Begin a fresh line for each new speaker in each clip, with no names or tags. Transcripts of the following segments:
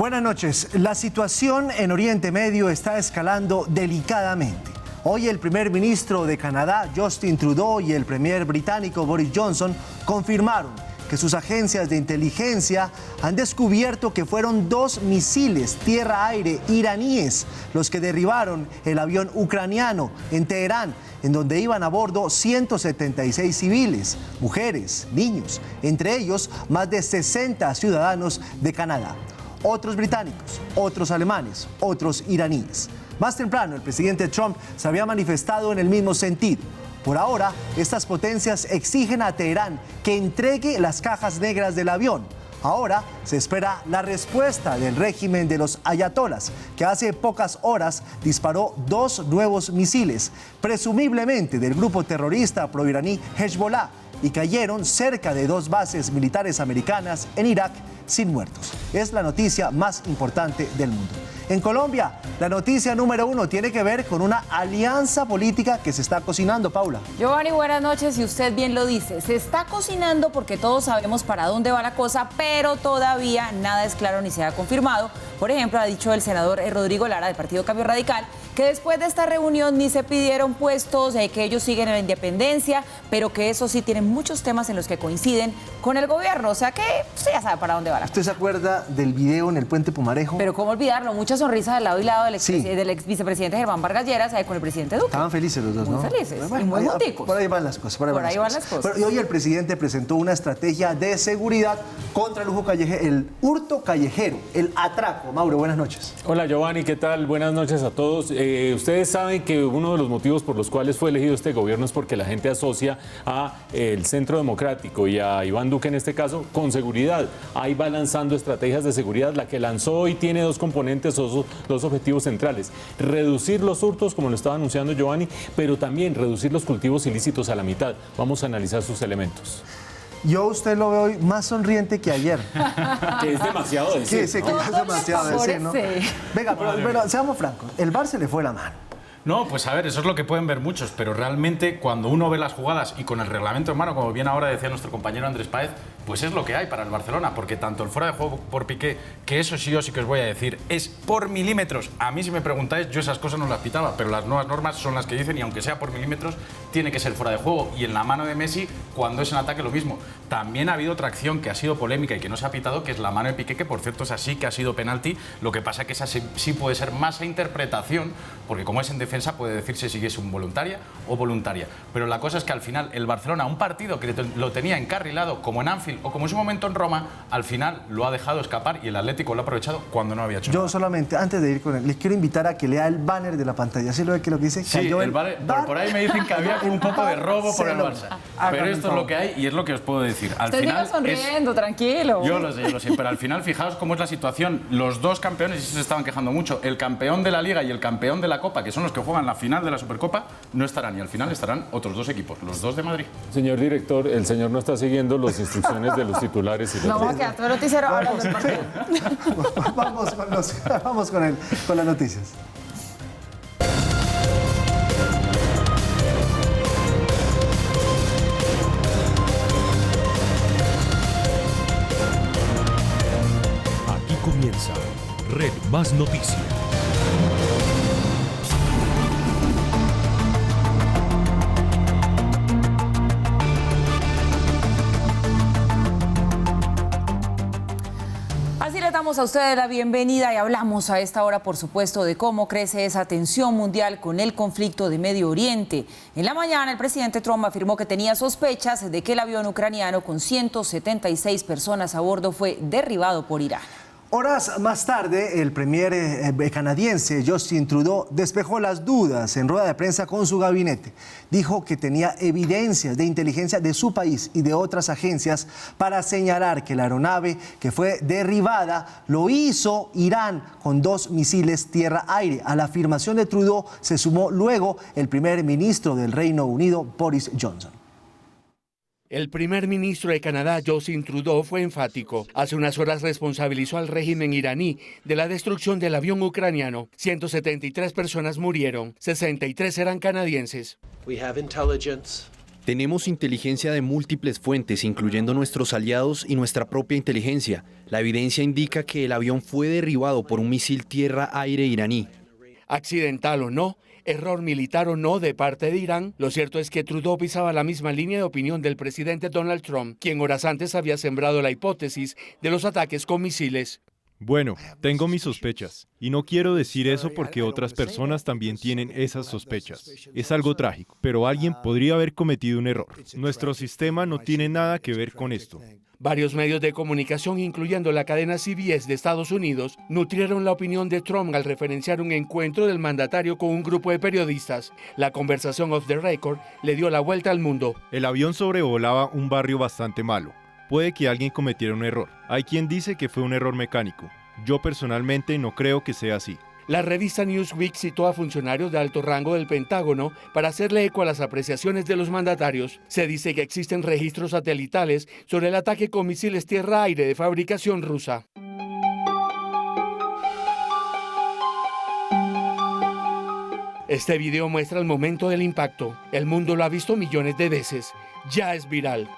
Buenas noches. La situación en Oriente Medio está escalando delicadamente. Hoy el primer ministro de Canadá, Justin Trudeau, y el premier británico Boris Johnson confirmaron que sus agencias de inteligencia han descubierto que fueron 2 misiles tierra-aire iraníes los que derribaron el avión ucraniano en Teherán, en donde iban a bordo 176 civiles, mujeres, niños, entre ellos más de 60 ciudadanos de Canadá. Otros británicos, otros alemanes, otros iraníes. Más temprano, el presidente Trump se había manifestado en el mismo sentido. Por ahora, estas potencias exigen a Teherán que entregue las cajas negras del avión. Ahora se espera la respuesta del régimen de los ayatolas, que hace pocas horas disparó 2 nuevos misiles, presumiblemente del grupo terrorista proiraní Hezbollah, y cayeron cerca de 2 bases militares americanas en Irak sin muertos. Es la noticia más importante del mundo. En Colombia, la noticia número 1 tiene que ver con una alianza política que se está cocinando, Paula.
Giovanni, buenas noches, y usted bien lo dice. Se está cocinando porque todos sabemos para dónde va la cosa, pero todavía nada es claro ni se ha confirmado. Por ejemplo, ha dicho el senador Rodrigo Lara del Partido Cambio Radical que después de esta reunión ni se pidieron puestos, que ellos siguen en la independencia, pero que eso sí tienen muchos temas en los que coinciden con el gobierno. O sea que usted ya sabe para dónde va la cosa.
¿Usted se acuerda del video en el Puente Pumarejo?
Pero cómo olvidarlo, muchas sonrisas de lado y lado del ex vicepresidente Germán Vargas Lleras con el presidente Duque.
Estaban felices los dos, ¿no?
Muy felices y muy junticos.
Por ahí van las cosas. Por ahí van las cosas. Pero hoy el presidente presentó una estrategia de seguridad contra el hurto callejero, el atraco. Mauro, buenas noches.
Hola Giovanni, ¿qué tal? Buenas noches a todos. Ustedes saben que uno de los motivos por los cuales fue elegido este gobierno es porque la gente asocia a el Centro Democrático y a Iván Duque en este caso con seguridad. Ahí va lanzando estrategias de seguridad. La que lanzó hoy tiene 2 componentes, 2 objetivos centrales. Reducir los hurtos, como lo estaba anunciando Giovanni, pero también reducir los cultivos ilícitos a la mitad. Vamos a analizar sus elementos.
Yo a usted lo veo hoy más sonriente que ayer.
Que es demasiado decir.
Sí, que es demasiado decir, ¿no? Venga, pero seamos francos, el VAR se le fue la mano.
No, pues a ver, eso es lo que pueden ver muchos, pero realmente cuando uno ve las jugadas y con el reglamento en mano, como bien ahora decía nuestro compañero Andrés Páez, pues es lo que hay para el Barcelona, porque tanto el fuera de juego por Piqué, que eso sí yo sí que os voy a decir, es por milímetros. A mí si me preguntáis, yo esas cosas no las pitaba, pero las nuevas normas son las que dicen y aunque sea por milímetros, tiene que ser fuera de juego. Y en la mano de Messi, cuando es en ataque, lo mismo. También ha habido otra acción que ha sido polémica y que no se ha pitado, que es la mano de Piqué, que por cierto es así, que ha sido penalti. Lo que pasa es que esa sí puede ser más a interpretación, porque como es en defensa puede decirse si es un voluntaria o voluntaria. Pero la cosa es que al final el Barcelona, un partido que lo tenía encarrilado como en Anfield o como en su momento en Roma, al final lo ha dejado escapar y el Atlético lo ha aprovechado cuando no había hecho nada.
Yo solamente, antes de ir con él, les quiero invitar a que lea el banner de la pantalla. ¿Sí lo ve que lo que dice?
Sí, por ahí me dicen que había un poco de robo por el Barça. Pero esto es lo que hay y es lo que os puedo decir. Al final
sonriendo, tranquilo.
Yo lo sé, pero al final fijaos cómo es la situación. Los 2 campeones, y se estaban quejando mucho, el campeón de la Liga y el campeón de la Copa, que son los que juegan la final de la Supercopa, no estarán y al final estarán otros 2 equipos, los 2 de Madrid.
Señor director, el señor no está siguiendo las instrucciones de los titulares. Y
no, vamos a quedar todo el noticiero hablando del partido.
Vamos con las noticias.
Aquí comienza Red Más Noticias.
Damos a ustedes la bienvenida y hablamos a esta hora, por supuesto, de cómo crece esa tensión mundial con el conflicto de Medio Oriente. En la mañana, el presidente Trump afirmó que tenía sospechas de que el avión ucraniano con 176 personas a bordo fue derribado por Irán.
Horas más tarde, el premier canadiense Justin Trudeau despejó las dudas en rueda de prensa con su gabinete. Dijo que tenía evidencias de inteligencia de su país y de otras agencias para señalar que la aeronave que fue derribada lo hizo Irán con 2 misiles tierra-aire. A la afirmación de Trudeau se sumó luego el primer ministro del Reino Unido, Boris Johnson.
El primer ministro de Canadá, Justin Trudeau, fue enfático. Hace unas horas responsabilizó al régimen iraní de la destrucción del avión ucraniano. 173 personas murieron, 63 eran canadienses.
Tenemos inteligencia de múltiples fuentes, incluyendo nuestros aliados y nuestra propia inteligencia. La evidencia indica que el avión fue derribado por un misil tierra-aire iraní.
Accidental o no, error militar o no de parte de Irán, lo cierto es que Trudeau pisaba la misma línea de opinión del presidente Donald Trump, quien horas antes había sembrado la hipótesis de los ataques con misiles.
Bueno, tengo mis sospechas, y no quiero decir eso porque otras personas también tienen esas sospechas. Es algo trágico, pero alguien podría haber cometido un error. Nuestro sistema no tiene nada que ver con esto.
Varios medios de comunicación, incluyendo la cadena CBS de Estados Unidos, nutrieron la opinión de Trump al referenciar un encuentro del mandatario con un grupo de periodistas. La conversación off the record le dio la vuelta al mundo.
El avión sobrevolaba un barrio bastante malo. Puede que alguien cometiera un error. Hay quien dice que fue un error mecánico. Yo personalmente no creo que sea así.
La revista Newsweek citó a funcionarios de alto rango del Pentágono para hacerle eco a las apreciaciones de los mandatarios. Se dice que existen registros satelitales sobre el ataque con misiles tierra-aire de fabricación rusa. Este video muestra el momento del impacto. El mundo lo ha visto millones de veces. Ya es viral.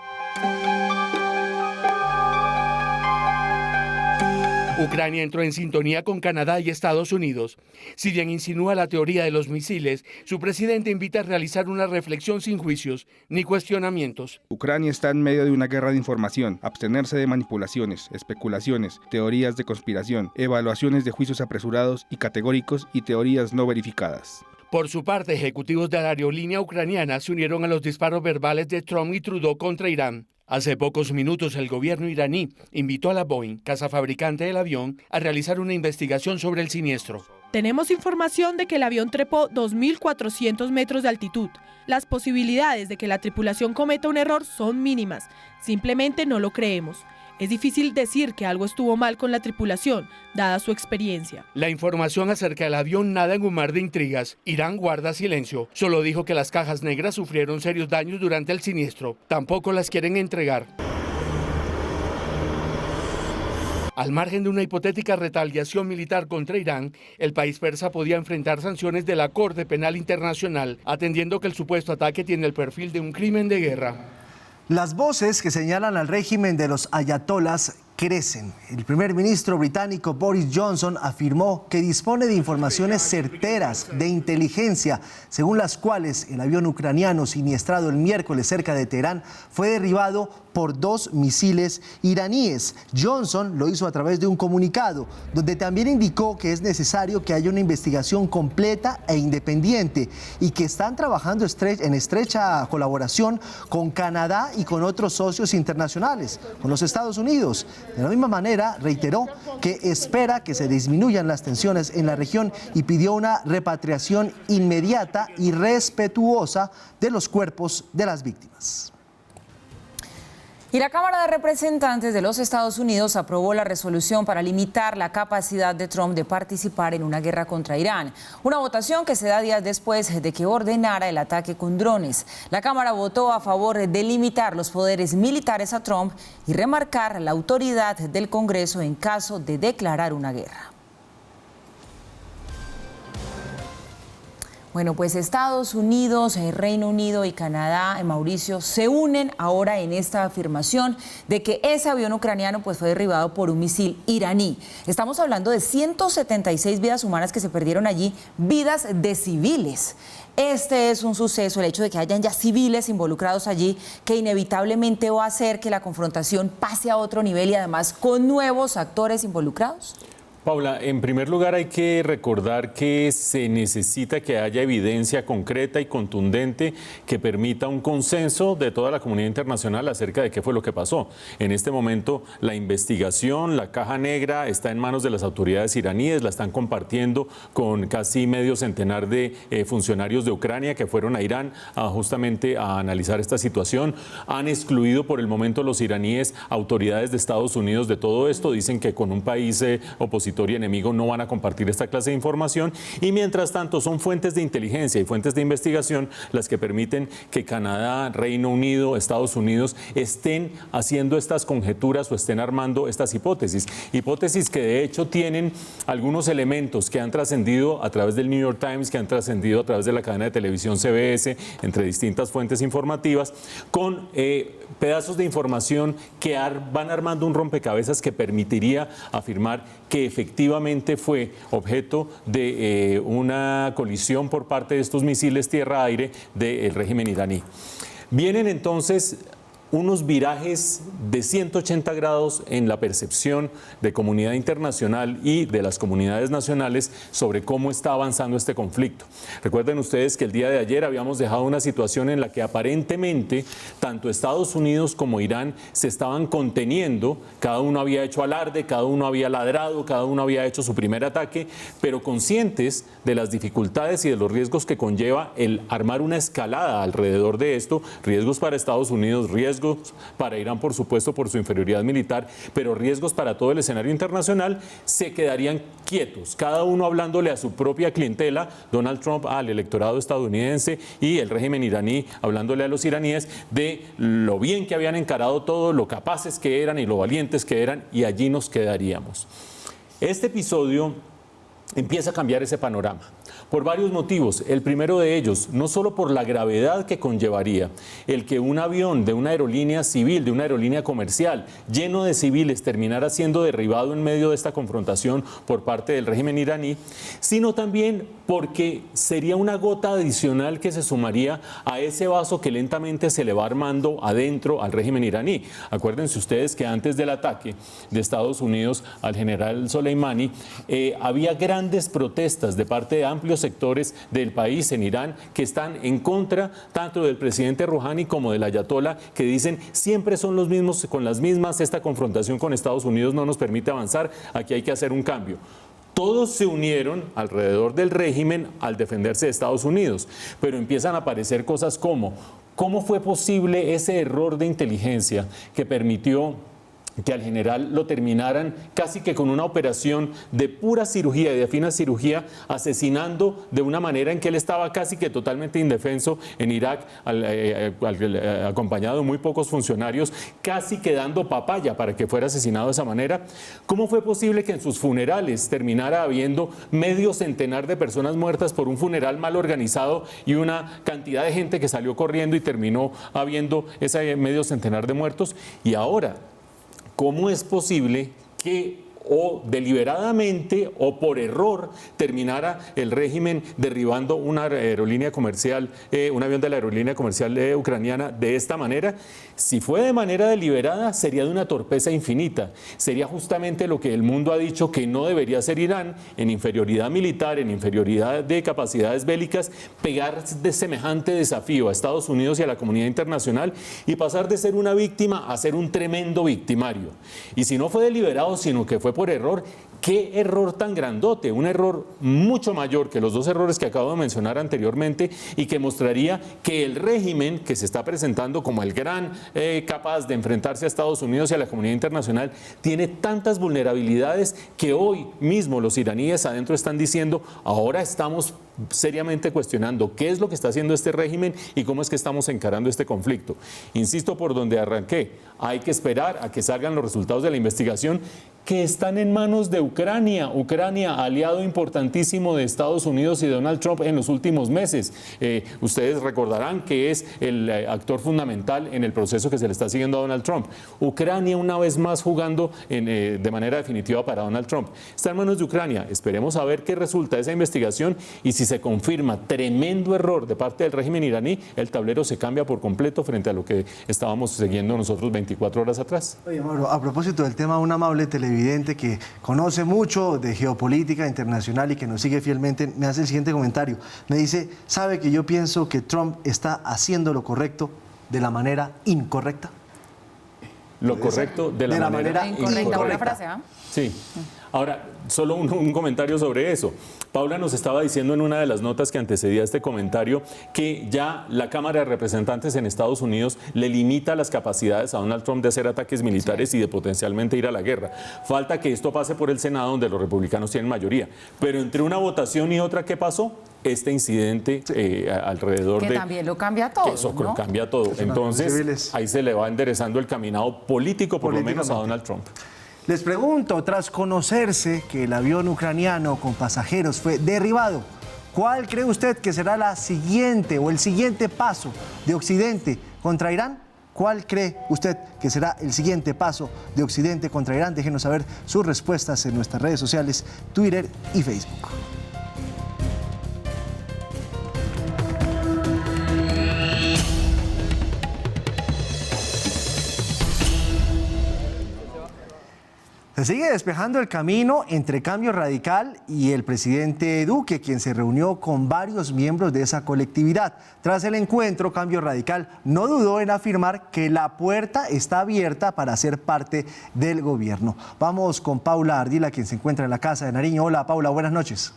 Ucrania entró en sintonía con Canadá y Estados Unidos. Si bien insinúa la teoría de los misiles, su presidente invita a realizar una reflexión sin juicios ni cuestionamientos.
Ucrania está en medio de una guerra de información, abstenerse de manipulaciones, especulaciones, teorías de conspiración, evaluaciones de juicios apresurados y categóricos y teorías no verificadas.
Por su parte, ejecutivos de la aerolínea ucraniana se unieron a los disparos verbales de Trump y Trudeau contra Irán. Hace pocos minutos, el gobierno iraní invitó a la Boeing, casa fabricante del avión, a realizar una investigación sobre el siniestro.
Tenemos información de que el avión trepó 2.400 metros de altitud. Las posibilidades de que la tripulación cometa un error son mínimas. Simplemente no lo creemos. Es difícil decir que algo estuvo mal con la tripulación, dada su experiencia.
La información acerca del avión nada en un mar de intrigas. Irán guarda silencio. Solo dijo que las cajas negras sufrieron serios daños durante el siniestro. Tampoco las quieren entregar. Al margen de una hipotética retaliación militar contra Irán, el país persa podía enfrentar sanciones de la Corte Penal Internacional, atendiendo que el supuesto ataque tiene el perfil de un crimen de guerra.
Las voces que señalan al régimen de los ayatolás crecen. El primer ministro británico Boris Johnson afirmó que dispone de informaciones certeras de inteligencia, según las cuales el avión ucraniano siniestrado el miércoles cerca de Teherán fue derribado por 2 misiles iraníes. Johnson lo hizo a través de un comunicado, donde también indicó que es necesario que haya una investigación completa e independiente y que están trabajando en estrecha colaboración con Canadá y con otros socios internacionales, con los Estados Unidos. De la misma manera, reiteró que espera que se disminuyan las tensiones en la región y pidió una repatriación inmediata y respetuosa de los cuerpos de las víctimas.
Y la Cámara de Representantes de los Estados Unidos aprobó la resolución para limitar la capacidad de Trump de participar en una guerra contra Irán. Una votación que se da días después de que ordenara el ataque con drones. La Cámara votó a favor de limitar los poderes militares a Trump y remarcar la autoridad del Congreso en caso de declarar una guerra. Bueno, pues Estados Unidos, Reino Unido y Canadá, Mauricio, se unen ahora en esta afirmación de que ese avión ucraniano pues fue derribado por un misil iraní. Estamos hablando de 176 vidas humanas que se perdieron allí, vidas de civiles. Este es un suceso, el hecho de que hayan ya civiles involucrados allí, que inevitablemente va a hacer que la confrontación pase a otro nivel y además con nuevos actores involucrados.
Paula, en primer lugar hay que recordar que se necesita que haya evidencia concreta y contundente que permita un consenso de toda la comunidad internacional acerca de qué fue lo que pasó. En este momento la investigación, la caja negra está en manos de las autoridades iraníes, la están compartiendo con casi medio centenar de funcionarios de Ucrania que fueron a Irán justamente a analizar esta situación. Han excluido por el momento los iraníes autoridades de Estados Unidos de todo esto, dicen que con un país opositor opositor y enemigo no van a compartir esta clase de información, y mientras tanto son fuentes de inteligencia y fuentes de investigación las que permiten que Canadá, Reino Unido, Estados Unidos estén haciendo estas conjeturas o estén armando estas hipótesis que de hecho tienen algunos elementos que han trascendido a través del New York Times, que han trascendido a través de la cadena de televisión CBS, entre distintas fuentes informativas, con pedazos de información que van armando un rompecabezas que permitiría afirmar que efectivamente fue objeto de una colisión por parte de estos misiles tierra-aire del régimen iraní. Vienen entonces unos virajes de 180 grados en la percepción de comunidad internacional y de las comunidades nacionales sobre cómo está avanzando este conflicto. Recuerden ustedes que el día de ayer habíamos dejado una situación en la que aparentemente tanto Estados Unidos como Irán se estaban conteniendo, cada uno había hecho alarde, cada uno había ladrado, cada uno había hecho su primer ataque, pero conscientes de las dificultades y de los riesgos que conlleva el armar una escalada alrededor de esto, riesgos para Estados Unidos, riesgos para Irán, por supuesto, por su inferioridad militar, pero riesgos para todo el escenario internacional, se quedarían quietos, cada uno hablándole a su propia clientela, Donald Trump al electorado estadounidense y el régimen iraní hablándole a los iraníes de lo bien que habían encarado todo, lo capaces que eran y lo valientes que eran, y allí nos quedaríamos. Este episodio empieza a cambiar ese panorama por varios motivos. El primero de ellos, no solo por la gravedad que conllevaría el que un avión de una aerolínea civil, de una aerolínea comercial, lleno de civiles, terminara siendo derribado en medio de esta confrontación por parte del régimen iraní, sino también porque sería una gota adicional que se sumaría a ese vaso que lentamente se le va armando adentro al régimen iraní. Acuérdense ustedes que antes del ataque de Estados Unidos al general Soleimani, había grandes protestas de parte de amplios sectores del país en Irán que están en contra tanto del presidente Rouhani como del ayatolá, que dicen siempre son los mismos con las mismas, esta confrontación con Estados Unidos no nos permite avanzar, aquí hay que hacer un cambio. Todos se unieron alrededor del régimen al defenderse de Estados Unidos, pero empiezan a aparecer cosas como ¿cómo fue posible ese error de inteligencia que permitió que al general lo terminaran casi que con una operación de pura cirugía y de fina cirugía, asesinando de una manera en que él estaba casi que totalmente indefenso en Irak, acompañado de muy pocos funcionarios, casi que dando papaya para que fuera asesinado de esa manera? ¿Cómo fue posible que en sus funerales terminara habiendo medio centenar de personas muertas por un funeral mal organizado y una cantidad de gente que salió corriendo y terminó habiendo ese medio centenar de muertos? Y ahora, ¿cómo es posible que o deliberadamente o por error terminara el régimen derribando una aerolínea comercial, un avión de la aerolínea comercial ucraniana de esta manera? Si fue de manera deliberada, sería de una torpeza infinita. Sería justamente lo que el mundo ha dicho que no debería hacer Irán, en inferioridad militar, en inferioridad de capacidades bélicas, pegar de semejante desafío a Estados Unidos y a la comunidad internacional y pasar de ser una víctima a ser un tremendo victimario. Y si no fue deliberado, sino que fue por error, ¿qué error tan grandote? Un error mucho mayor que los dos errores que acabo de mencionar anteriormente y que mostraría que el régimen que se está presentando como el gran capaz de enfrentarse a Estados Unidos y a la comunidad internacional tiene tantas vulnerabilidades que hoy mismo los iraníes adentro están diciendo, ahora estamos seriamente cuestionando qué es lo que está haciendo este régimen y cómo es que estamos encarando este conflicto. Insisto por donde arranqué, hay que esperar a que salgan los resultados de la investigación que están en manos de Ucrania. Ucrania, aliado importantísimo de Estados Unidos y de Donald Trump en los últimos meses. Ustedes recordarán que es el actor fundamental en el proceso que se le está siguiendo a Donald Trump. Ucrania una vez más jugando de manera definitiva para Donald Trump. Está en manos de Ucrania. Esperemos a ver qué resulta esa investigación y si se confirma tremendo error de parte del régimen iraní, el tablero se cambia por completo frente a lo que estábamos siguiendo nosotros 24 horas atrás.
Oye, Mauro, a propósito del tema, un amable televidente que conoce mucho de geopolítica internacional y que nos sigue fielmente, me hace el siguiente comentario. Me dice, ¿sabe que yo pienso que Trump está haciendo lo correcto de la manera incorrecta?
Lo correcto de la manera
incorrecta. Buena frase, ¿eh?
Sí. Ahora, solo un comentario sobre eso. Paula nos estaba diciendo en una de las notas que antecedía este comentario que ya la Cámara de Representantes en Estados Unidos le limita las capacidades a Donald Trump de hacer ataques militares y de potencialmente ir a la guerra. Falta que esto pase por el Senado, donde los republicanos tienen mayoría. Pero entre una votación y otra, ¿qué pasó? Este incidente alrededor de...
Que también lo cambia todo,
Eso
¿no?
cambia todo. Entonces, ahí se le va enderezando el caminado político, por lo menos a Donald Trump.
Les pregunto, tras conocerse que el avión ucraniano con pasajeros fue derribado, ¿cuál cree usted que será la siguiente o el siguiente paso de Occidente contra Irán? ¿Cuál cree usted que será el siguiente paso de Occidente contra Irán? Déjenos saber sus respuestas en nuestras redes sociales, Twitter y Facebook. Se sigue despejando el camino entre Cambio Radical y el presidente Duque, quien se reunió con varios miembros de esa colectividad. Tras el encuentro, Cambio Radical no dudó en afirmar que la puerta está abierta para ser parte del gobierno. Vamos con Paula Ardila, quien se encuentra en la Casa de Nariño. Hola, Paula, buenas noches.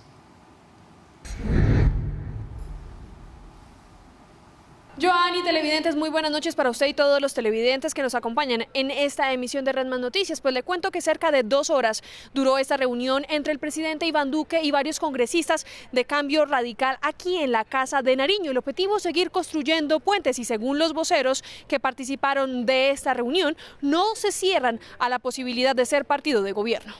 Joanny, televidentes, muy buenas noches para usted y todos los televidentes que nos acompañan en esta emisión de Red Más Noticias. Pues le cuento que cerca de 2 horas duró esta reunión entre el presidente Iván Duque y varios congresistas de Cambio Radical aquí en la Casa de Nariño. El objetivo es seguir construyendo puentes y, según los voceros que participaron de esta reunión, no se cierran a la posibilidad de ser partido de gobierno.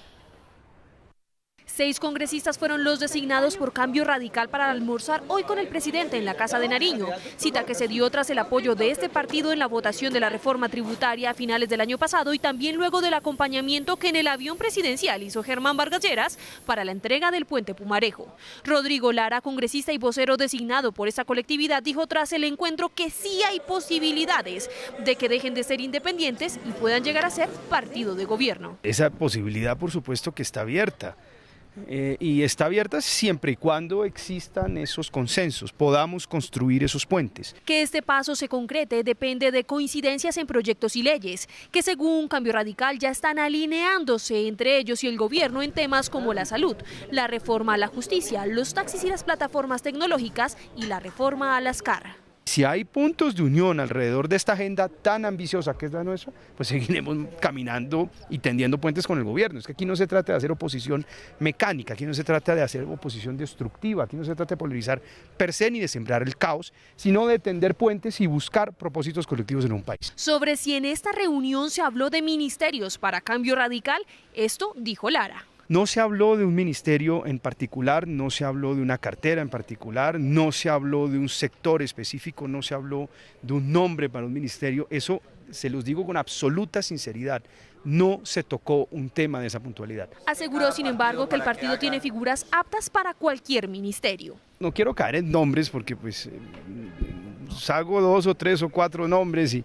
6 congresistas fueron los designados por Cambio Radical para almorzar hoy con el presidente en la Casa de Nariño, cita que se dio tras el apoyo de este partido en la votación de la reforma tributaria a finales del año pasado y también luego del acompañamiento que en el avión presidencial hizo Germán Vargas Lleras para la entrega del puente Pumarejo. Rodrigo Lara, congresista y vocero designado por esta colectividad, dijo tras el encuentro que sí hay posibilidades de que dejen de ser independientes y puedan llegar a ser partido de gobierno.
Esa posibilidad, por supuesto, que está abierta. Y está abierta siempre y cuando existan esos consensos, podamos construir esos puentes.
Que este paso se concrete depende de coincidencias en proyectos y leyes, que según Cambio Radical ya están alineándose entre ellos y el gobierno en temas como la salud, la reforma a la justicia, los taxis y las plataformas tecnológicas y la reforma a las CAR.
Si hay puntos de unión alrededor de esta agenda tan ambiciosa que es la nuestra, pues seguiremos caminando y tendiendo puentes con el gobierno. Es que aquí no se trata de hacer oposición mecánica, aquí no se trata de hacer oposición destructiva, aquí no se trata de polarizar per se ni de sembrar el caos, sino de tender puentes y buscar propósitos colectivos en un país.
Sobre si en esta reunión se habló de ministerios para Cambio Radical, esto dijo Lara.
No se habló de un ministerio en particular, no se habló de una cartera en particular, no se habló de un sector específico, no se habló de un nombre para un ministerio. Eso se los digo con absoluta sinceridad. No se tocó un tema de esa puntualidad.
Aseguró, sin embargo, que el partido tiene figuras aptas para cualquier ministerio.
No quiero caer en nombres porque pues salgo 2 o 3 o 4 nombres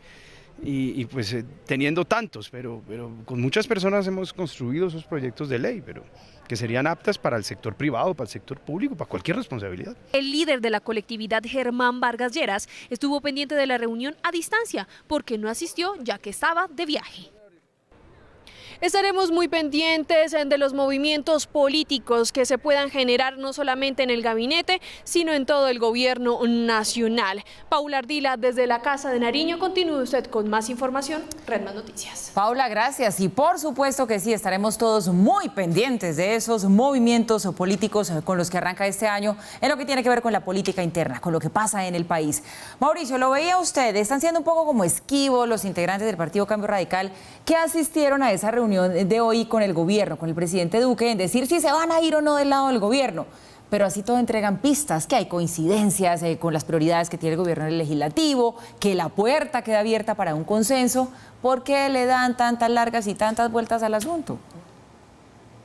y pues teniendo tantos, pero con muchas personas hemos construido esos proyectos de ley, pero que serían aptas para el sector privado, para el sector público, para cualquier responsabilidad.
El líder de la colectividad, Germán Vargas Lleras, estuvo pendiente de la reunión a distancia porque no asistió ya que estaba de viaje. Estaremos muy pendientes de los movimientos políticos que se puedan generar no solamente en el gabinete, sino en todo el gobierno nacional. Paula Ardila, desde la Casa de Nariño, continúe usted con más información. Red Más Noticias.
Paula, gracias. Y por supuesto que sí, estaremos todos muy pendientes de esos movimientos políticos con los que arranca este año en lo que tiene que ver con la política interna, con lo que pasa en el país. Mauricio, lo veía usted, están siendo un poco como esquivos los integrantes del Partido Cambio Radical que asistieron a esa reunión de hoy con el gobierno, con el presidente Duque, en decir si se van a ir o no del lado del gobierno. Pero así todo entregan pistas, que hay coincidencias con las prioridades que tiene el gobierno en el legislativo, que la puerta queda abierta para un consenso. ¿Por qué le dan tantas largas y tantas vueltas al asunto?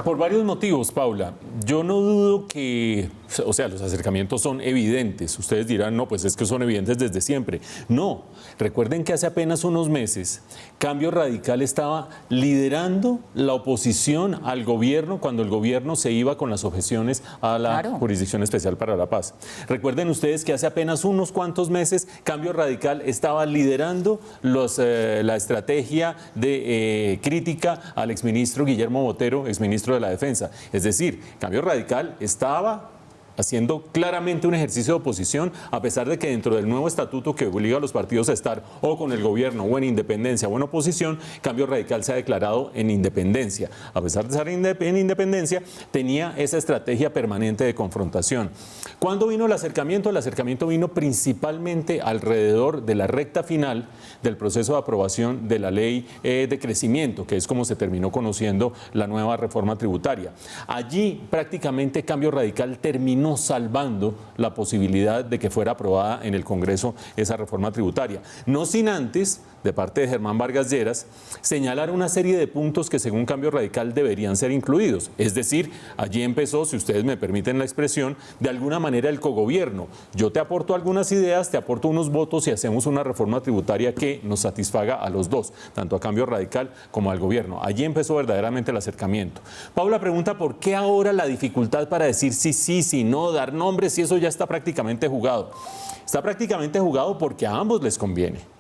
Por varios motivos, Paula. Yo no dudo que o sea, los acercamientos son evidentes. Ustedes dirán, no, pues es que son evidentes desde siempre. No, recuerden que hace apenas unos meses Cambio Radical estaba liderando la oposición al gobierno cuando el gobierno se iba con las objeciones a la Jurisdicción Especial para la Paz. Recuerden ustedes que hace apenas unos cuantos meses Cambio Radical estaba liderando la estrategia de crítica al exministro Guillermo Botero, exministro de la Defensa. Es decir, Cambio Radical estaba haciendo claramente un ejercicio de oposición, a pesar de que dentro del nuevo estatuto que obliga a los partidos a estar o con el gobierno o en independencia o en oposición, Cambio Radical se ha declarado en independencia. A pesar de estar en independencia, tenía esa estrategia permanente de confrontación. ¿Cuándo vino el acercamiento? El acercamiento vino principalmente alrededor de la recta final del proceso de aprobación de la ley de crecimiento, que es como se terminó conociendo la nueva reforma tributaria. Allí prácticamente Cambio Radical terminó salvando la posibilidad de que fuera aprobada en el Congreso esa reforma tributaria. No sin antes, de parte de Germán Vargas Lleras, señalar una serie de puntos que según Cambio Radical deberían ser incluidos. Es decir, allí empezó, si ustedes me permiten la expresión, de alguna manera el cogobierno. Yo te aporto algunas ideas, te aporto unos votos y hacemos una reforma tributaria que nos satisfaga a los dos, tanto a Cambio Radical como al gobierno. Allí empezó verdaderamente el acercamiento. Paula pregunta por qué ahora la dificultad para decir sí, sí, sí, no, dar nombres, y eso ya está prácticamente jugado. Está prácticamente jugado porque a ambos les conviene.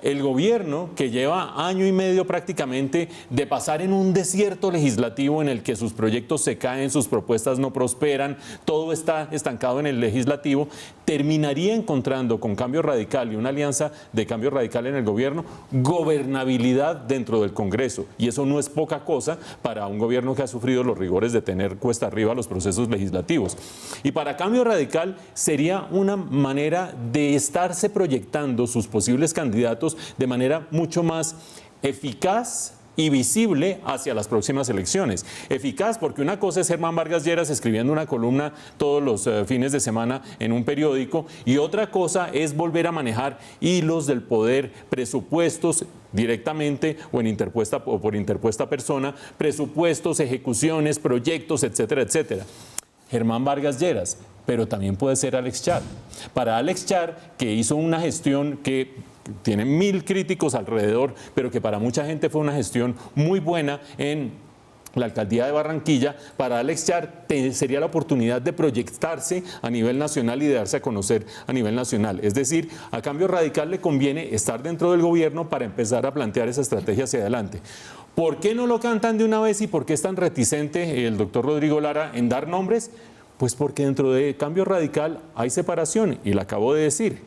El gobierno, que lleva año y medio prácticamente de pasar en un desierto legislativo en el que sus proyectos se caen, sus propuestas no prosperan, todo está estancado en el legislativo, terminaría encontrando con Cambio Radical y una alianza de Cambio Radical en el gobierno, gobernabilidad dentro del Congreso. Y eso no es poca cosa para un gobierno que ha sufrido los rigores de tener cuesta arriba los procesos legislativos. Y para Cambio Radical sería una manera de estarse proyectando sus posibles candidatos de manera mucho más eficaz y visible hacia las próximas elecciones. Eficaz porque una cosa es Germán Vargas Lleras escribiendo una columna todos los fines de semana en un periódico, y otra cosa es volver a manejar hilos del poder, presupuestos directamente o por interpuesta persona, presupuestos, ejecuciones, proyectos, etcétera, etcétera. Germán Vargas Lleras, pero también puede ser Alex Char. Para Alex Char, que hizo una gestión que tiene 1000 críticos alrededor, pero que para mucha gente fue una gestión muy buena en la alcaldía de Barranquilla, para Alex Char sería la oportunidad de proyectarse a nivel nacional y de darse a conocer a nivel nacional. Es decir, a Cambio Radical le conviene estar dentro del gobierno para empezar a plantear esa estrategia hacia adelante. ¿Por qué no lo cantan de una vez y por qué es tan reticente el doctor Rodrigo Lara en dar nombres? Pues porque dentro de Cambio Radical hay separación, y la acabo de decir.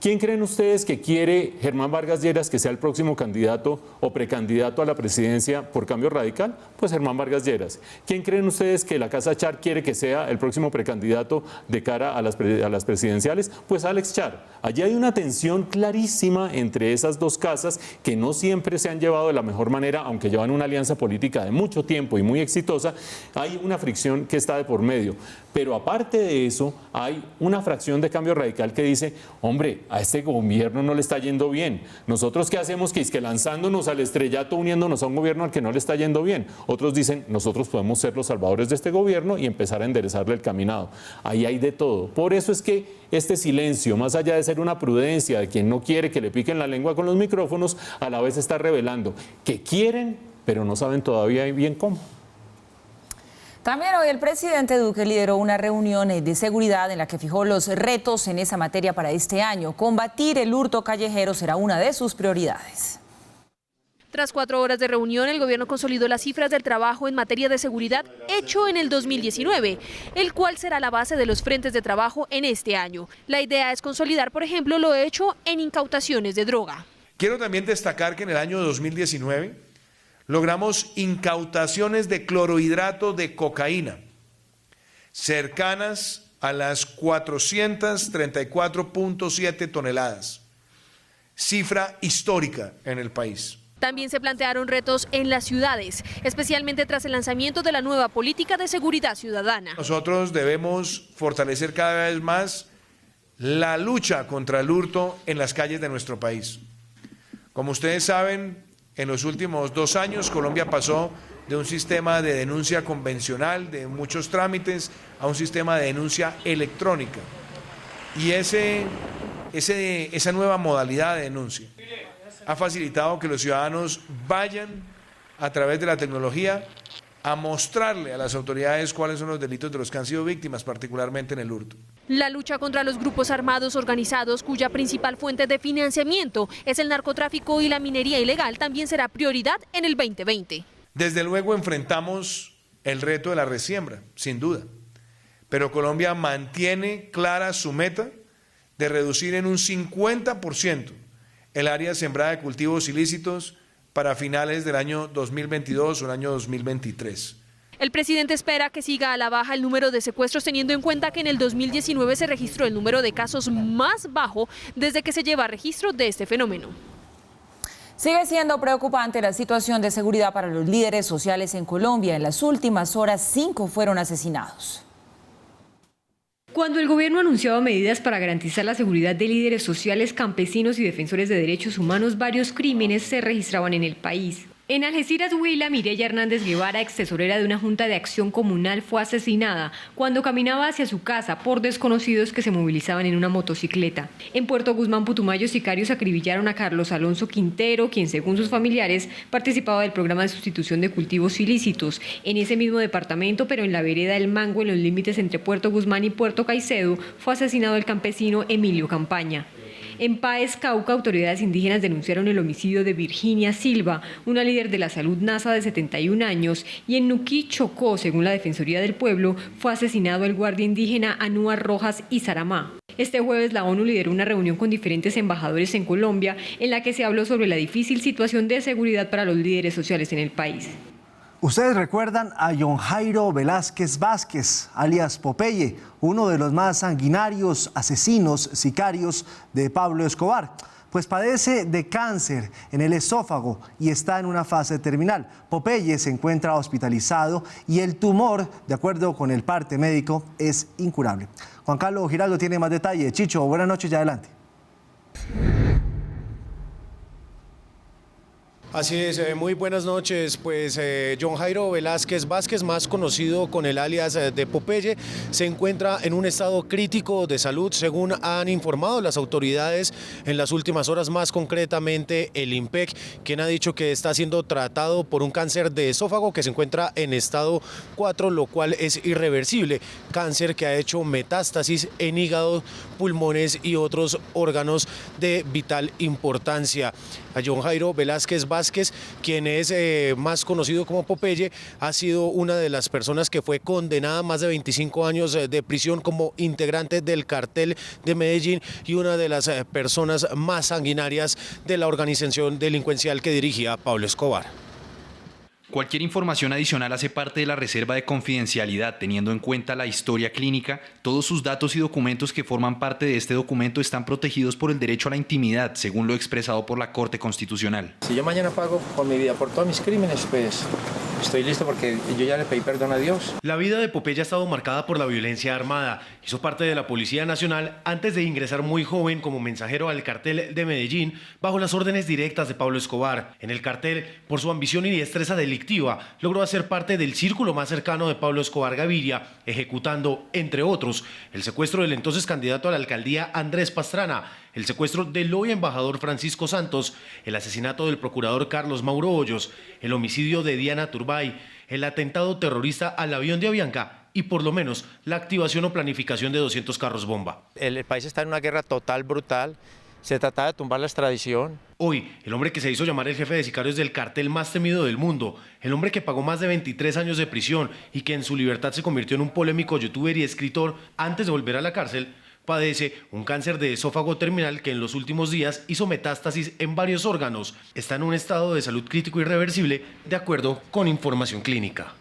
¿Quién creen ustedes que quiere Germán Vargas Lleras que sea el próximo candidato o precandidato a la presidencia por Cambio Radical? Pues Germán Vargas Lleras. ¿Quién creen ustedes que la Casa Char quiere que sea el próximo precandidato de cara a las presidenciales? Pues Alex Char. Allí hay una tensión clarísima entre esas dos casas que no siempre se han llevado de la mejor manera, aunque llevan una alianza política de mucho tiempo y muy exitosa. Hay una fricción que está de por medio. Pero aparte de eso, hay una fracción de Cambio Radical que dice, hombre, a este gobierno no le está yendo bien. ¿Nosotros qué hacemos? Que es que lanzándonos al estrellato, uniéndonos a un gobierno al que no le está yendo bien. Otros dicen, nosotros podemos ser los salvadores de este gobierno y empezar a enderezarle el caminado. Ahí hay de todo. Por eso es que este silencio, más allá de ser una prudencia de quien no quiere que le piquen la lengua con los micrófonos, a la vez está revelando que quieren, pero no saben todavía bien cómo.
También hoy el presidente Duque lideró una reunión de seguridad en la que fijó los retos en esa materia para este año. Combatir el hurto callejero será una de sus prioridades.
Tras 4 horas de reunión, el gobierno consolidó las cifras del trabajo en materia de seguridad hecho en el 2019, el cual será la base de los frentes de trabajo en este año. La idea es consolidar, por ejemplo, lo hecho en incautaciones de droga.
Quiero también destacar que en el año 2019 logramos incautaciones de clorhidrato de cocaína cercanas a las 434.7 toneladas, cifra histórica en el país.
También se plantearon retos en las ciudades, especialmente tras el lanzamiento de la nueva política de seguridad ciudadana.
Nosotros debemos fortalecer cada vez más la lucha contra el hurto en las calles de nuestro país. Como ustedes saben, En los últimos 2 años, Colombia pasó de un sistema de denuncia convencional, de muchos trámites, a un sistema de denuncia electrónica. Y esa nueva modalidad de denuncia ha facilitado que los ciudadanos vayan a través de la tecnología a mostrarle a las autoridades cuáles son los delitos de los que han sido víctimas, particularmente en el hurto.
La lucha contra los grupos armados organizados, cuya principal fuente de financiamiento es el narcotráfico y la minería ilegal, también será prioridad en el 2020.
Desde luego enfrentamos el reto de la resiembra, sin duda, pero Colombia mantiene clara su meta de reducir en un 50% el área sembrada de cultivos ilícitos para finales del año 2022 o el año 2023.
El presidente espera que siga a la baja el número de secuestros, teniendo en cuenta que en el 2019 se registró el número de casos más bajo desde que se lleva registro de este fenómeno.
Sigue siendo preocupante la situación de seguridad para los líderes sociales en Colombia. En las últimas horas, 5 fueron asesinados.
Cuando el gobierno anunciaba medidas para garantizar la seguridad de líderes sociales, campesinos y defensores de derechos humanos, varios crímenes se registraban en el país. En Algeciras, Huila, Mireya Hernández Guevara, ex tesorera de una junta de acción comunal, fue asesinada cuando caminaba hacia su casa por desconocidos que se movilizaban en una motocicleta. En Puerto Guzmán, Putumayo, sicarios acribillaron a Carlos Alonso Quintero, quien según sus familiares participaba del programa de sustitución de cultivos ilícitos. En ese mismo departamento, pero en la vereda del Mango, en los límites entre Puerto Guzmán y Puerto Caicedo, fue asesinado el campesino Emilio Campaña. En Páez, Cauca, autoridades indígenas denunciaron el homicidio de Virginia Silva, una líder de la salud NASA de 71 años, y en Nuquí, Chocó, según la Defensoría del Pueblo, fue asesinado el guardia indígena Anúar Rojas y Saramá. Este jueves la ONU lideró una reunión con diferentes embajadores en Colombia en la que se habló sobre la difícil situación de seguridad para los líderes sociales en el país.
Ustedes recuerdan a John Jairo Velázquez Vázquez, alias Popeye, uno de los más sanguinarios asesinos sicarios de Pablo Escobar. Pues padece de cáncer en el esófago y está en una fase terminal. Popeye se encuentra hospitalizado y el tumor, de acuerdo con el parte médico, es incurable. Juan Carlos Giraldo tiene más detalles. Chicho, buenas noches y adelante.
Así es, muy buenas noches. Pues John Jairo Velázquez Vázquez, más conocido con el alias de Popeye, se encuentra en un estado crítico de salud, según han informado las autoridades en las últimas horas, más concretamente el IMPEC, quien ha dicho que está siendo tratado por un cáncer de esófago que se encuentra en estado 4, lo cual es irreversible. Cáncer que ha hecho metástasis en hígado, pulmones y otros órganos de vital importancia. A John Jairo Velázquez Vázquez, quien es más conocido como Popeye, ha sido una de las personas que fue condenada a más de 25 años de prisión como integrante del cartel de Medellín y una de las personas más sanguinarias de la organización delincuencial que dirigía Pablo Escobar.
Cualquier información adicional hace parte de la reserva de confidencialidad, teniendo en cuenta la historia clínica. Todos sus datos y documentos que forman parte de este documento están protegidos por el derecho a la intimidad, según lo expresado por la Corte Constitucional.
Si yo mañana pago con mi vida por todos mis crímenes, pues estoy listo porque yo ya le pedí perdón a Dios.
La vida de Popeye ha estado marcada por la violencia armada. Hizo parte de la Policía Nacional antes de ingresar muy joven como mensajero al cartel de Medellín bajo las órdenes directas de Pablo Escobar. En el cartel, por su ambición y destreza delictiva, logró hacer parte del círculo más cercano de Pablo Escobar Gaviria, ejecutando, entre otros, el secuestro del entonces candidato a la alcaldía Andrés Pastrana, el secuestro del hoy embajador Francisco Santos, el asesinato del procurador Carlos Mauro Hoyos, el homicidio de Diana Turbay, el atentado terrorista al avión de Avianca y por lo menos la activación o planificación de 200 carros bomba.
El país está en una guerra total, brutal. Se trataba de tumbar la extradición.
Hoy, el hombre que se hizo llamar el jefe de sicarios del cartel más temido del mundo, el hombre que pagó más de 23 años de prisión y que en su libertad se convirtió en un polémico youtuber y escritor antes de volver a la cárcel, padece un cáncer de esófago terminal que en los últimos días hizo metástasis en varios órganos. Está en un estado de salud crítico irreversible, de acuerdo con información clínica.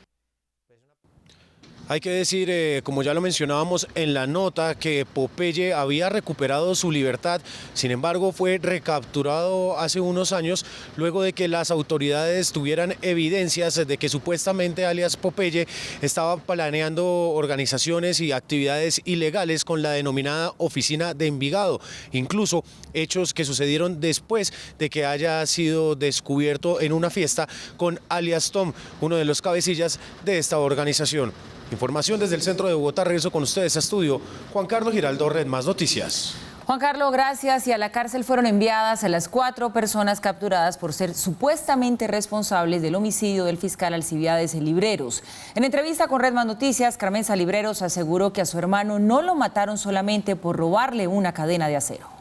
Hay que decir, como ya lo mencionábamos en la nota, que Popeye había recuperado su libertad, sin embargo fue recapturado hace unos años luego de que las autoridades tuvieran evidencias de que supuestamente alias Popeye estaba planeando organizaciones y actividades ilegales con la denominada Oficina de Envigado, incluso hechos que sucedieron después de que haya sido descubierto en una fiesta con alias Tom, uno de los cabecillas de esta organización. Información desde el centro de Bogotá. Regreso con ustedes a estudio. Juan Carlos Giraldo, Red Más Noticias.
Juan Carlos, gracias. Y a la cárcel fueron enviadas a las 4 personas capturadas por ser supuestamente responsables del homicidio del fiscal Alcibiades Libreros. En entrevista con Red Más Noticias, Carmenza Libreros aseguró que a su hermano no lo mataron solamente por robarle una cadena de acero.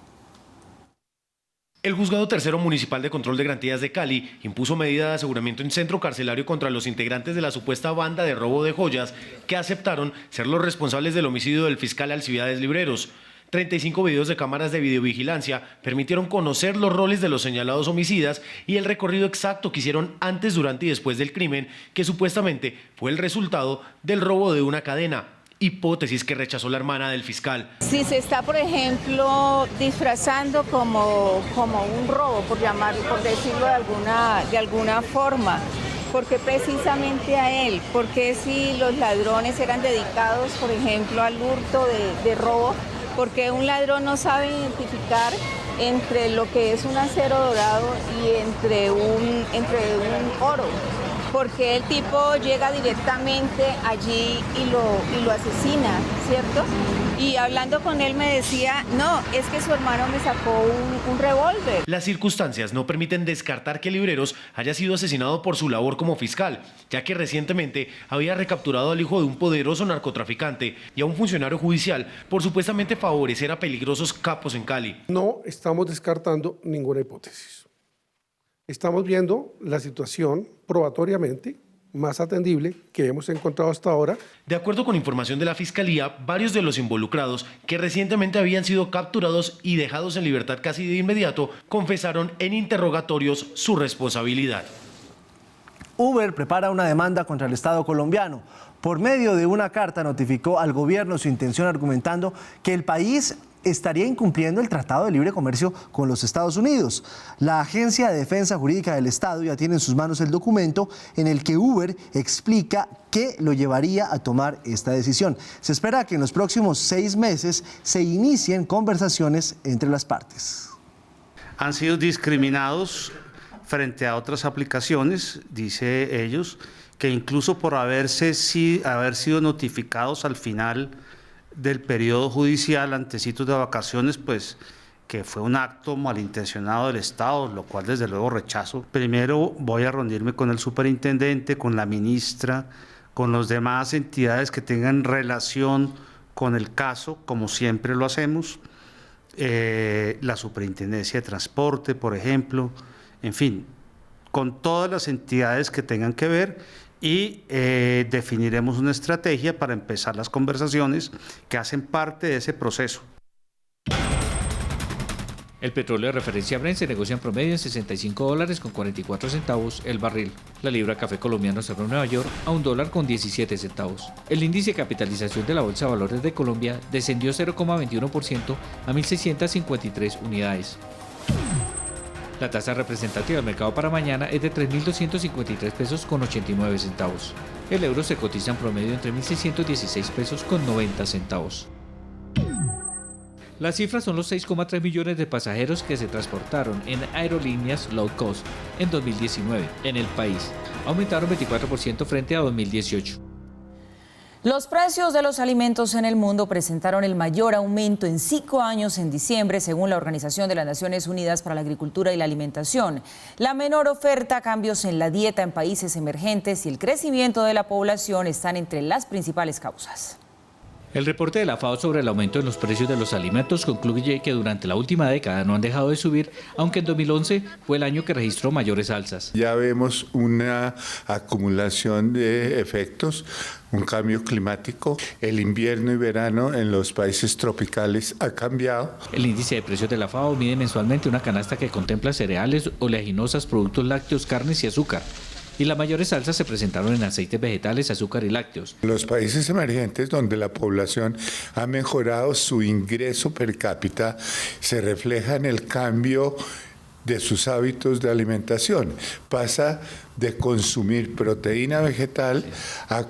El Juzgado Tercero Municipal de Control de Garantías de Cali impuso medida de aseguramiento en centro carcelario contra los integrantes de la supuesta banda de robo de joyas que aceptaron ser los responsables del homicidio del fiscal Alcibiades Libreros. 35 videos de cámaras de videovigilancia permitieron conocer los roles de los señalados homicidas y el recorrido exacto que hicieron antes, durante y después del crimen, que supuestamente fue el resultado del robo de una cadena. Hipótesis que rechazó la hermana del fiscal.
Si se está, por ejemplo, disfrazando como un robo, por decirlo de alguna forma, ¿por qué precisamente a él? Porque si los ladrones eran dedicados, por ejemplo, al hurto de robo, porque un ladrón no sabe identificar entre lo que es un acero dorado y entre un oro? Porque el tipo llega directamente allí y lo asesina, ¿cierto? Y hablando con él me decía, no, es que su hermano me sacó un revólver.
Las circunstancias no permiten descartar que Libreros haya sido asesinado por su labor como fiscal, ya que recientemente había recapturado al hijo de un poderoso narcotraficante y a un funcionario judicial por supuestamente favorecer a peligrosos capos en Cali.
No estamos descartando ninguna hipótesis. Estamos viendo la situación probatoriamente más atendible que hemos encontrado hasta ahora.
De acuerdo con información de la Fiscalía, varios de los involucrados que recientemente habían sido capturados y dejados en libertad casi de inmediato, confesaron en interrogatorios su responsabilidad.
Uber prepara una demanda contra el Estado colombiano. Por medio de una carta notificó al gobierno su intención, argumentando que el país estaría incumpliendo el Tratado de Libre Comercio con los Estados Unidos. La Agencia de Defensa Jurídica del Estado ya tiene en sus manos el documento en el que Uber explica qué lo llevaría a tomar esta decisión. Se espera que en los próximos 6 meses se inicien conversaciones entre las partes.
Han sido discriminados frente a otras aplicaciones, dice ellos, que incluso por haber sido notificados al final del periodo judicial, antecitos de vacaciones, pues que fue un acto malintencionado del Estado, lo cual desde luego rechazo. Primero voy a reunirme con el superintendente, con la ministra, con las demás entidades que tengan relación con el caso, como siempre lo hacemos, la superintendencia de transporte, por ejemplo, en fin, con todas las entidades que tengan que ver, y definiremos una estrategia para empezar las conversaciones que hacen parte de ese proceso.
El petróleo de referencia Brent se negocia en promedio en $65.44 el barril. La libra café colombiano cerró en Nueva York a $1.17. El índice de capitalización de la Bolsa de Valores de Colombia descendió 0,21% a 1.653 unidades. La tasa representativa del mercado para mañana es de 3.253 pesos con 89 centavos. El euro se cotiza en promedio entre 1.616 pesos con 90 centavos. Las cifras son los 6,3 millones de pasajeros que se transportaron en aerolíneas low cost en 2019 en el país. Aumentaron 24% frente a 2018.
Los precios de los alimentos en el mundo presentaron el mayor aumento en 5 años en diciembre, según la Organización de las Naciones Unidas para la Agricultura y la Alimentación. La menor oferta, cambios en la dieta en países emergentes y el crecimiento de la población están entre las principales causas.
El reporte de la FAO sobre el aumento en los precios de los alimentos concluye que durante la última década no han dejado de subir, aunque en 2011 fue el año que registró mayores alzas.
Ya vemos una acumulación de efectos, un cambio climático. El invierno y verano en los países tropicales ha cambiado.
El índice de precios de la FAO mide mensualmente una canasta que contempla cereales, oleaginosas, productos lácteos, carnes y azúcar. y las mayores salsas se presentaron en aceites vegetales, azúcar y lácteos.
Los países emergentes donde la población ha mejorado su ingreso per cápita se refleja en el cambio de sus hábitos de alimentación. Pasa de consumir proteína vegetal a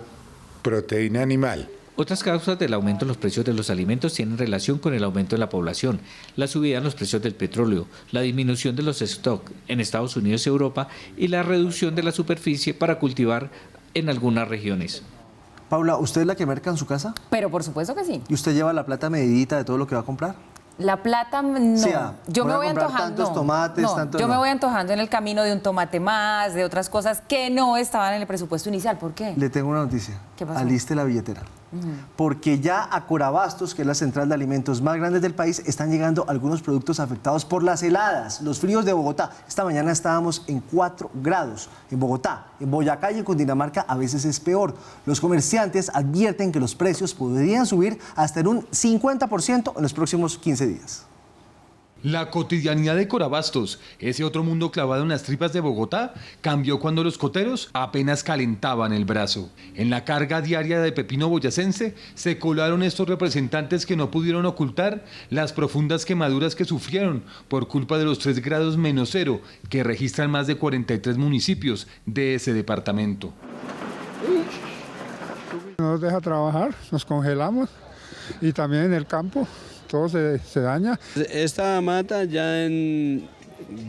proteína animal.
Otras causas del aumento en los precios de los alimentos tienen relación con el aumento de la población, la subida en los precios del petróleo, la disminución de los stocks en Estados Unidos y Europa y la reducción de la superficie para cultivar en algunas regiones.
Paula, ¿usted es la que merca en su casa?
Pero por supuesto que sí.
¿Y usted lleva la plata medidita de todo lo que va a comprar?
La plata no.
Sí,
yo me voy
comprar
antojando.
Tantos tomates,
yo me voy antojando en el camino de un tomate más, de otras cosas que no estaban en el presupuesto inicial. ¿Por qué?
Le tengo una noticia.
¿Qué pasó?
Aliste la billetera. Porque ya a Corabastos, que es la central de alimentos más grande del país, están llegando algunos productos afectados por las heladas, los fríos de Bogotá. Esta mañana estábamos en 4 grados en Bogotá. En Boyacá y en Cundinamarca a veces es peor. Los comerciantes advierten que los precios podrían subir hasta en un 50% en los próximos 15 días.
La cotidianidad de Corabastos, ese otro mundo clavado en las tripas de Bogotá, cambió cuando los coteros apenas calentaban el brazo. En la carga diaria de pepino boyacense se colaron estos representantes que no pudieron ocultar las profundas quemaduras que sufrieron por culpa de los 3 grados menos cero que registran más de 43 municipios de ese departamento.
No nos deja trabajar, nos congelamos y también en el campo. Todo se daña.
Esta mata ya en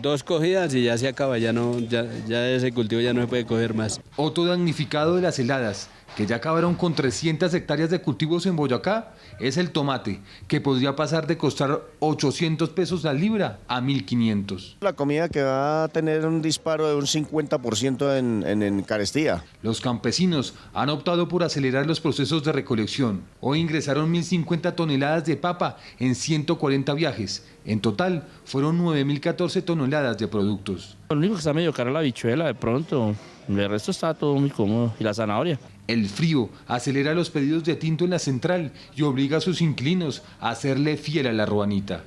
2 cogidas y ya se acaba, ya ese cultivo ya no se puede coger más.
Otro damnificado de las heladas, que ya acabaron con 300 hectáreas de cultivos en Boyacá, es el tomate, que podría pasar de costar 800 pesos la libra a 1.500.
La comida que va a tener un disparo de un 50% en carestía.
Los campesinos han optado por acelerar los procesos de recolección. Hoy ingresaron 1.050 toneladas de papa en 140 viajes. En total, fueron 9.014 toneladas de productos.
Lo único que está medio caro es la habichuela de pronto, el resto está todo muy cómodo, y la zanahoria.
El frío acelera los pedidos de tinto en la central y obliga a sus inquilinos a hacerle fiel a la ruanita.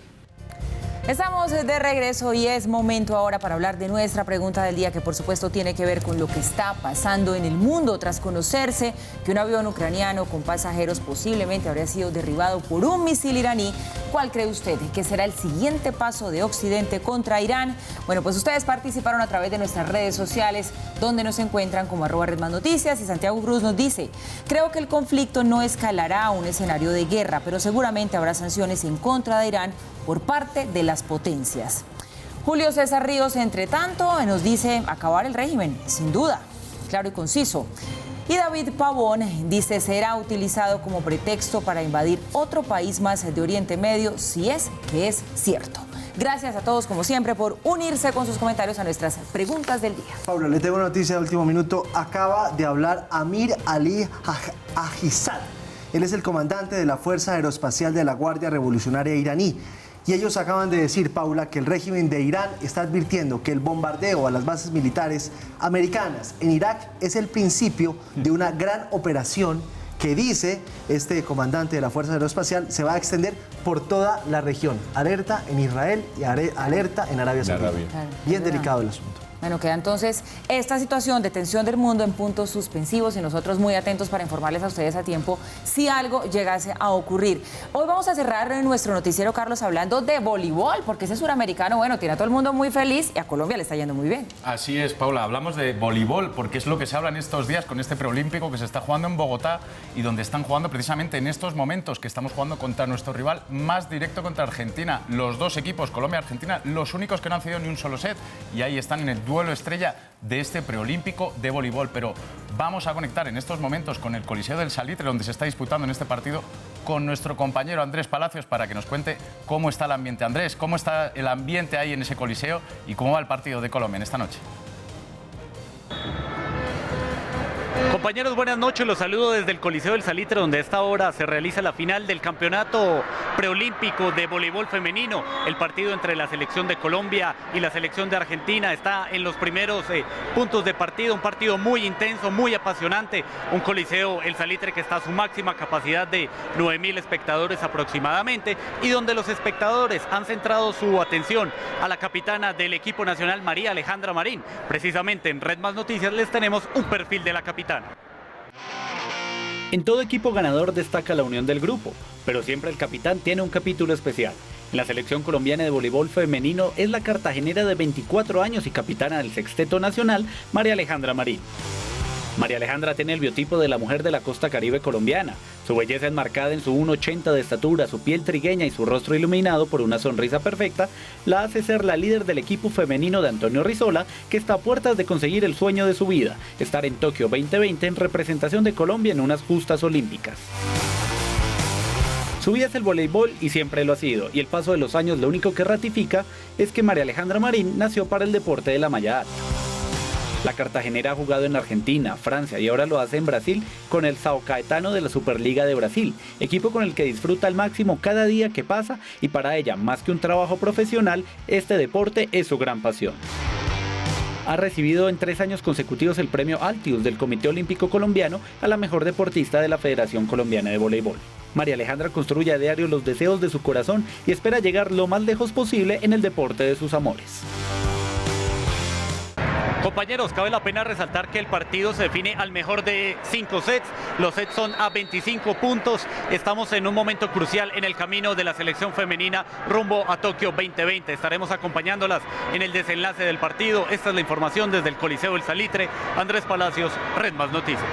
Estamos de regreso y es momento ahora para hablar de nuestra pregunta del día, que por supuesto tiene que ver con lo que está pasando en el mundo tras conocerse que un avión ucraniano con pasajeros posiblemente habría sido derribado por un misil iraní. ¿Cuál cree usted que será el siguiente paso de Occidente contra Irán? Bueno, pues ustedes participaron a través de nuestras redes sociales, donde nos encuentran como @RedMasNoticias, y Santiago Cruz nos dice: creo que el conflicto no escalará a un escenario de guerra, pero seguramente habrá sanciones en contra de Irán por parte de las potencias. Julio César Ríos, entre tanto, nos dice: acabar el régimen, sin duda, claro y conciso. Y David Pavón dice: será utilizado como pretexto para invadir otro país más de Oriente Medio, si es que es cierto. Gracias a todos, como siempre, por unirse con sus comentarios a nuestras preguntas del día.
Paula, le tengo una noticia de último minuto. Acaba de hablar Amir Ali Ajizad. Él es el comandante de la Fuerza Aeroespacial de la Guardia Revolucionaria iraní. Y ellos acaban de decir, Paula, que el régimen de Irán está advirtiendo que el bombardeo a las bases militares americanas en Irak es el principio de una gran operación que, dice este comandante de la Fuerza Aeroespacial, se va a extender por toda la región. Alerta en Israel y alerta en Arabia Saudita. Bien delicado el asunto.
Bueno, queda entonces esta situación de tensión del mundo en puntos suspensivos y nosotros muy atentos para informarles a ustedes a tiempo si algo llegase a ocurrir. Hoy vamos a cerrar nuestro noticiero, Carlos, hablando de voleibol, porque ese suramericano, bueno, tiene a todo el mundo muy feliz y a Colombia le está yendo muy bien.
Así es, Paula, hablamos de voleibol porque es lo que se habla en estos días con este preolímpico que se está jugando en Bogotá y donde están jugando precisamente en estos momentos que estamos jugando contra nuestro rival más directo, contra Argentina. Los dos equipos, Colombia y Argentina, los únicos que no han cedido ni un solo set, y ahí están en el duelo estrella de este preolímpico de voleibol. Pero vamos a conectar en estos momentos con el Coliseo del Salitre, donde se está disputando en este partido, con nuestro compañero Andrés Palacios para que nos cuente cómo está el ambiente. Andrés, ¿cómo está el ambiente ahí en ese Coliseo y cómo va el partido de Colombia en esta noche?
Compañeros, buenas noches. Los saludo desde el Coliseo del Salitre, donde a esta hora se realiza la final del campeonato
preolímpico de voleibol femenino. El partido entre la selección de Colombia y la selección de Argentina está en los primeros puntos de partido, un partido muy intenso, muy apasionante, un Coliseo El Salitre que está a su máxima capacidad de 9.000 espectadores aproximadamente, y donde los espectadores han centrado su atención a la capitana del equipo nacional, María Alejandra Marín. Precisamente en Red Más Noticias les tenemos un perfil de la capitana. En todo equipo ganador destaca la unión del grupo, pero siempre el capitán tiene un capítulo especial. En la selección colombiana de voleibol femenino es la cartagenera de 24 años y capitana del sexteto nacional, María Alejandra Marín. María Alejandra tiene el biotipo de la mujer de la costa caribe colombiana. Su belleza enmarcada en su 1,80 de estatura, su piel trigueña y su rostro iluminado por una sonrisa perfecta, la hace ser la líder del equipo femenino de Antonio Rizola, que está a puertas de conseguir el sueño de su vida, estar en Tokio 2020 en representación de Colombia en unas justas olímpicas. Su vida es el voleibol y siempre lo ha sido, y el paso de los años lo único que ratifica es que María Alejandra Marín nació para el deporte de la malla alta. La cartagenera ha jugado en Argentina, Francia y ahora lo hace en Brasil con el São Caetano de la Superliga de Brasil, equipo con el que disfruta al máximo cada día que pasa, y para ella, más que un trabajo profesional, este deporte es su gran pasión. Ha recibido en 3 años consecutivos el premio Altius del Comité Olímpico Colombiano a la mejor deportista de la Federación Colombiana de Voleibol. María Alejandra construye a diario los deseos de su corazón y espera llegar lo más lejos posible en el deporte de sus amores. Compañeros, cabe la pena resaltar que el partido se define al mejor de 5 sets. Los sets son a 25 puntos. Estamos en un momento crucial en el camino de la selección femenina rumbo a Tokio 2020. Estaremos acompañándolas en el desenlace del partido. Esta es la información desde el Coliseo El Salitre. Andrés Palacios, Red Más Noticias.